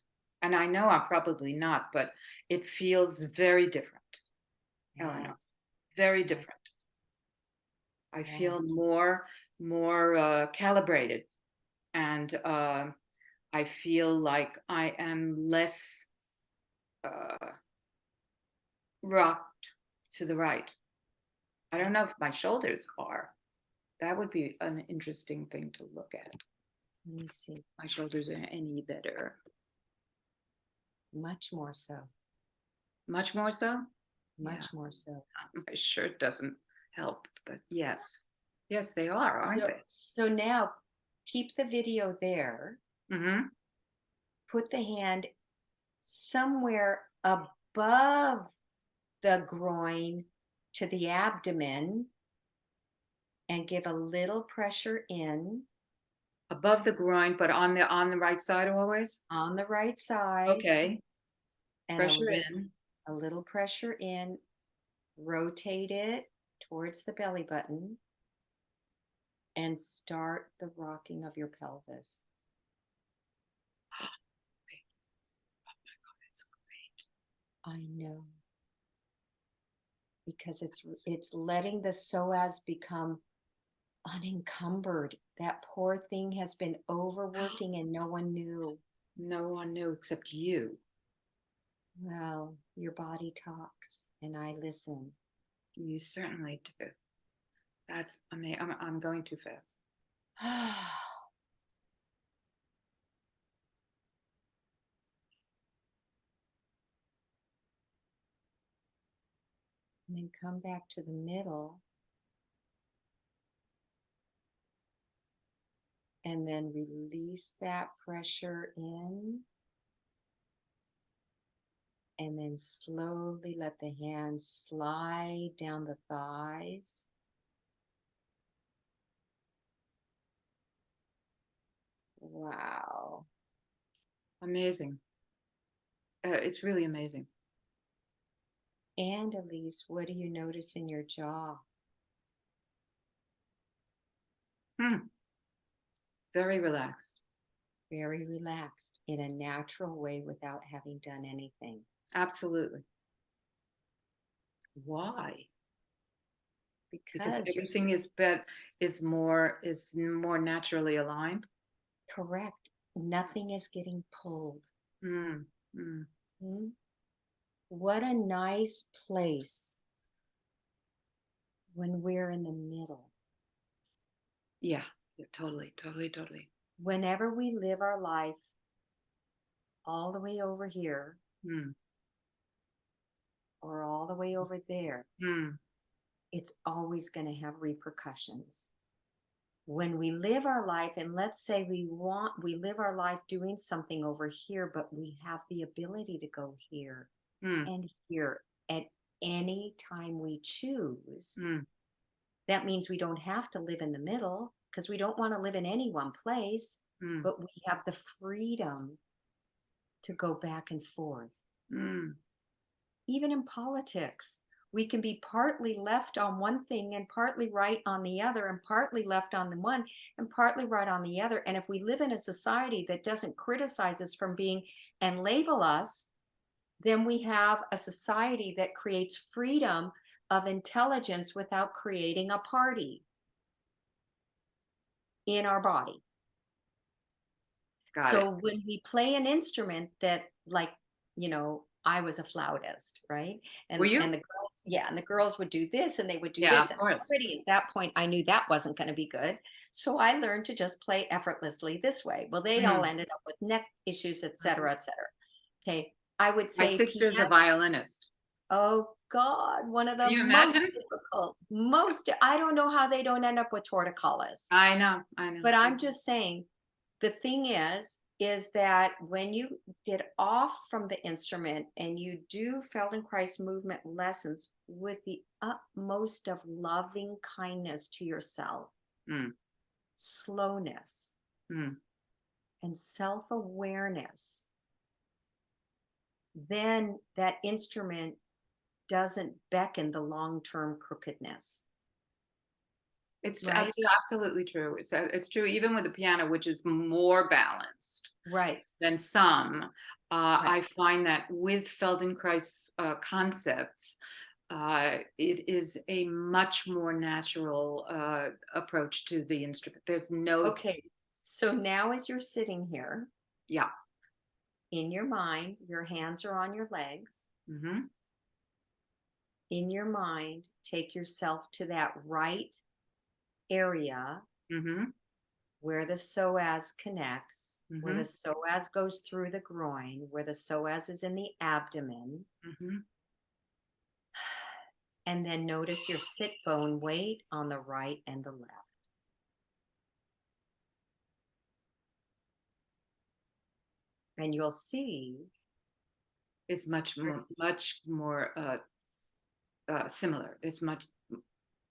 And I know I'm probably not, but it feels very different, Yeah, Eleanor. very different. I Yeah. feel more calibrated, and I feel like I am less uh, rocked to the right. I don't know if my shoulders are. That would be an interesting thing to look at. Let me see. My shoulders are any better. Much more so. Much more so? Yeah, Much more so. my shirt doesn't help, but yes. Yes, they are, aren't So, they? so now keep the video there. Mm-hmm. Put the hand somewhere above the groin to the abdomen and give a little pressure in Above the groin, but on the right side always? on the right side Okay. and Pressure in. a little pressure in. Rotate it towards the belly button and start the rocking of your pelvis. That's great. I know, because it's letting the psoas become unencumbered. That poor thing has been overworking and no one knew. No one knew except you. Well, your body talks and I listen. You certainly do. That's amazing. I'm going too fast. And then come back to the middle and then release that pressure in. And then slowly let the hand slide down the thighs. Wow. Amazing. It's really amazing. And Elise, what do you notice in your jaw? Hmm. Very relaxed. Very relaxed in a natural way without having done anything. Absolutely. Why? Because Because you're everything is more naturally aligned. correct. Nothing is getting pulled. Mm, mm. Hmm? What a nice place when we're in the middle. Yeah. Yeah, totally, totally, totally. Whenever we live our life all the way over here Mm, or all the way over there, mm, it's always going to have repercussions. When we live our life, and let's say we live our life doing something over here, but we have the ability to go here mm, and here at any time we choose, mm, that means we don't have to live in the middle because we don't want to live in any one place, mm, but we have the freedom to go back and forth. mm, Even in politics, we can be partly left on one thing and partly right on the other, and partly left on the one and partly right on the other. And if we live in a society that doesn't criticize us from being and label us, then we have a society that creates freedom of intelligence without creating a party in our body. got it. So when we play an instrument that, like, I was a flautist, right? Were And you? the girls, yeah, and the girls would do this and they would do Yeah, this. of And course. already at that point, I knew that wasn't going to be good. So I learned to just play effortlessly this way. Well, they all Mm. ended up with neck issues, et cetera, et cetera. Okay. I would My say sister's a piano. violinist. Oh God, one of Can the you most imagine? difficult, I don't know how they don't end up with torticollis. I know, I know. But I'm just saying, the thing is that when you get off from the instrument and you do Feldenkrais movement lessons with the utmost of loving kindness to yourself, Mm, slowness, mm. and self-awareness, then that instrument doesn't beckon the long-term crookedness, It's right? absolutely true. It's true even with the piano, which is more balanced Right, than some. right. I find that with Feldenkrais concepts, It is a much more natural approach to the instrument. There's no, Okay. So now as you're sitting here, yeah. in your mind, your hands are on your legs. Mm-hmm. In your mind, take yourself to that right area Mm-hmm. where the psoas connects, where the Mm-hmm. psoas goes through the groin, where the psoas is in the abdomen. Mm-hmm. And then notice your sit bone weight on the right and the left. And you'll see It's much more similar. It's much,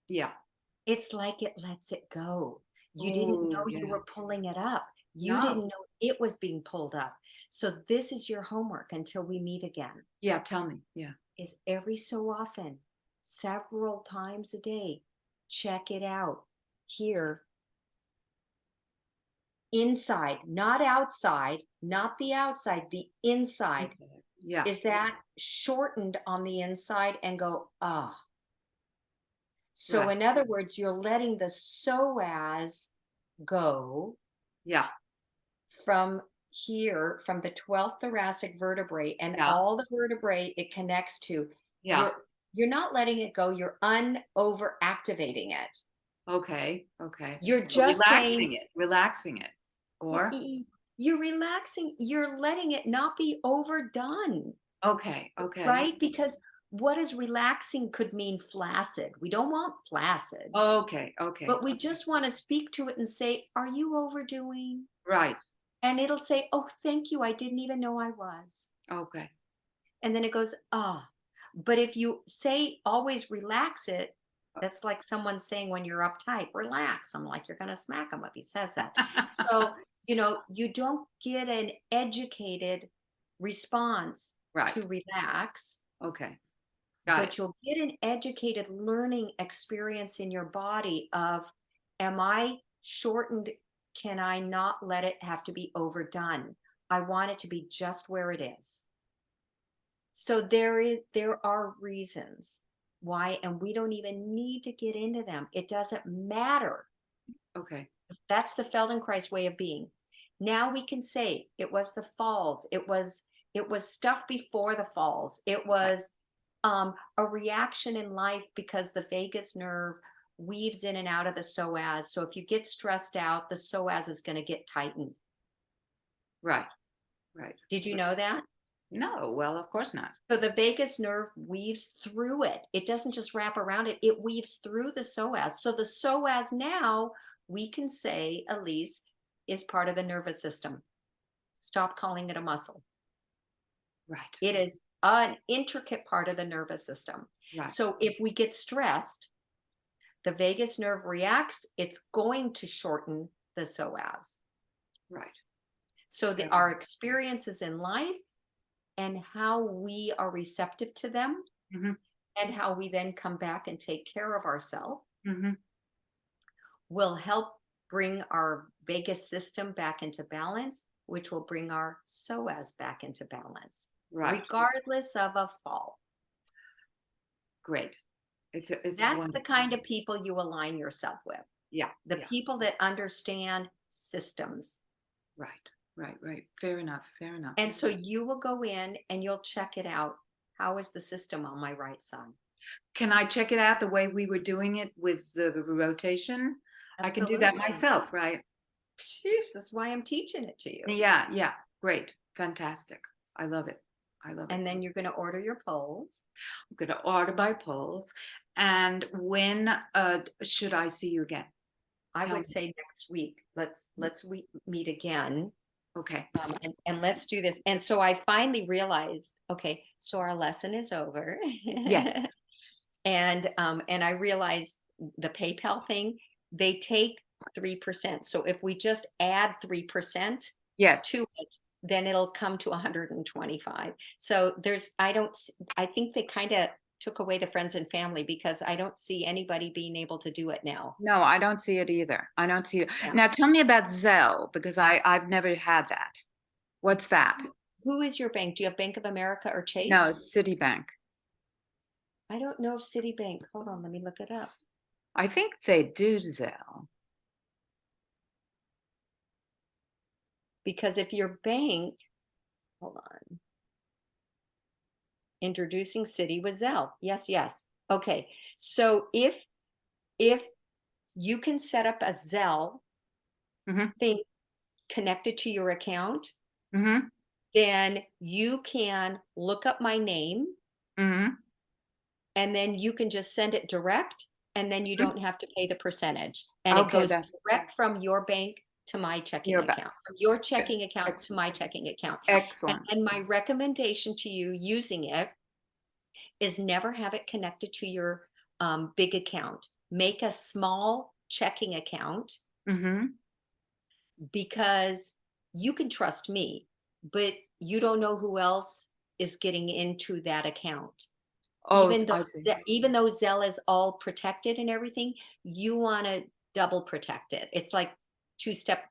yeah. it's like it lets it go. You didn't know Oh, you yeah. were pulling it up. You No. didn't know it was being pulled up. So this is your homework until we meet again. Yeah, tell me. Yeah. Is every so often, several times a day, check it out. Here, inside, not outside, not the outside, the inside. Okay. Yeah. Is that shortened on the inside and go, ah. So Right. in other words, you're letting the psoas go Yeah. from here, from the 12th thoracic vertebrae and Yeah. all the vertebrae it connects to. Yeah. You're not letting it go, you're overactivating it. Okay. Okay. You're So just saying relaxing it. Or, you're relaxing, you're letting it not be overdone, okay. Okay. right? Because what is relaxing could mean flaccid. We don't want flaccid, Okay. Okay. but we Okay. just want to speak to it and say, are you overdoing? Right. And it'll say, oh, thank you. I didn't even know I was. Okay. And then it goes, ah. But if you say always relax it, that's like someone saying when you're uptight, relax. I'm like, you're going to smack him if he says that. So, you don't get an educated response Right. to relax, Okay. Got it. but you'll get an educated learning experience in your body of, am I shortened? Can I not let it have to be overdone? I want it to be just where it is. So there are reasons why, and we don't even need to get into them. It doesn't matter. Okay. That's the Feldenkrais way of being. Now we can say it was the falls. It was stuff before the falls. It Right. was a reaction in life because the vagus nerve weaves in and out of the psoas. So if you get stressed out, the psoas is going to get tightened. Right. Right. Did you know that? No, well, of course not. So the vagus nerve weaves through it. It doesn't just wrap around it, it weaves through the psoas. So the psoas now, we can say, Elise, is part of the nervous system. Stop calling it a muscle. Right. It is an intricate part of the nervous system. Right. So if we get stressed, the vagus nerve reacts, it's going to shorten the psoas. Right. So Very our good. experiences in life and how we are receptive to them Mhm. and how we then come back and take care of ourselves Mhm. will help bring our vagus system back into balance, which will bring our psoas back into balance, Right. regardless of a fall. Great. It's That's the wonderful. kind of people you align yourself with. Yeah. The Yeah. people that understand systems. Right. Right. Right. Fair enough. Fair enough. And so you will go in and you'll check it out. How is the system on my right side? Can I check it out the way we were doing it with the rotation? I can do that Absolutely. myself, right? This is why I'm teaching it to you. Yeah. Yeah. Great. Fantastic. I love it. I love it. And then you're going to order your poles. I'm going to order by polls. And when should I see you again? I Tell would me. say next week. Let's meet again, Okay. and let's do this. And so I finally realized, okay, so our lesson is over, Yes. and I realized the PayPal thing. They take 3%. So if we just add 3% Yes. to it, then it'll come to 125. So I think they kind of took away the friends and family because I don't see anybody being able to do it now. No, I don't see it either. I don't see it. Yeah. Now tell me about Zelle because I've never had that. What's that? Who is your bank? Do you have Bank of America or No, Chase? Citibank. I don't know if Citibank, hold on, let me look it up. I think they do Zelle. Because if your bank, hold on, introducing Citi with Zelle. Yes, yes. Okay. So if you can set up a Zelle Mhm, thing connected to your account, mhm, then you can look up my name mhm, and then you can just send it direct and then you mhm. don't have to pay the percentage. And it Okay, goes that's direct from your bank to my checking you're back. account, from your E checking account ex to my checking account. excellent. And my recommendation to you using it is never have it connected to your big account. Make a small checking account Mhm. because you can trust me, but you don't know who else is getting into that account. Oh, s I see. Even though Zelle is all protected and everything, you want to double protect it. It's like two-step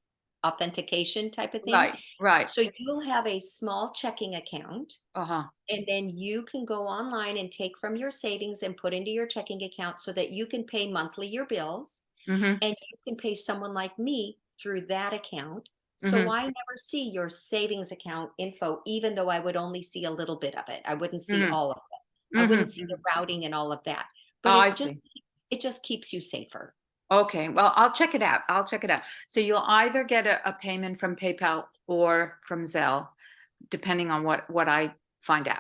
authentication type of thing. Right, right. So you'll have a small checking account Uh-huh. and then you can go online and take from your savings and put into your checking account so that you can pay monthly your bills Mhm, and you can pay someone like me through that account. So mhm, I never see your savings account info, even though I would only see a little bit of it. I wouldn't see mhm, all of it. I mhm, wouldn't see the mhm. routing and all of that. Oh, But I see. it just keeps you safer. Okay, well, I'll check it out, I'll check it out. So you'll either get a payment from PayPal or from Zelle, depending on what I find out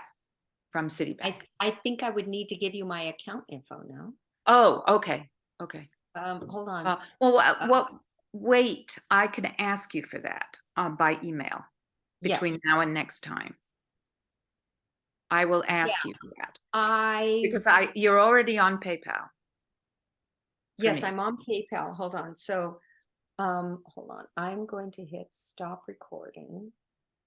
from Citibank. I think I would need to give you my account info now. Oh, okay, okay. Hold on. Well, Uh, wait, I can ask you for that, by email between yes. now and next time. I will Yeah. ask you for that I because you're already on PayPal for Yes, me. I'm on PayPal. Hold on. So hold on. I'm going to hit stop recording.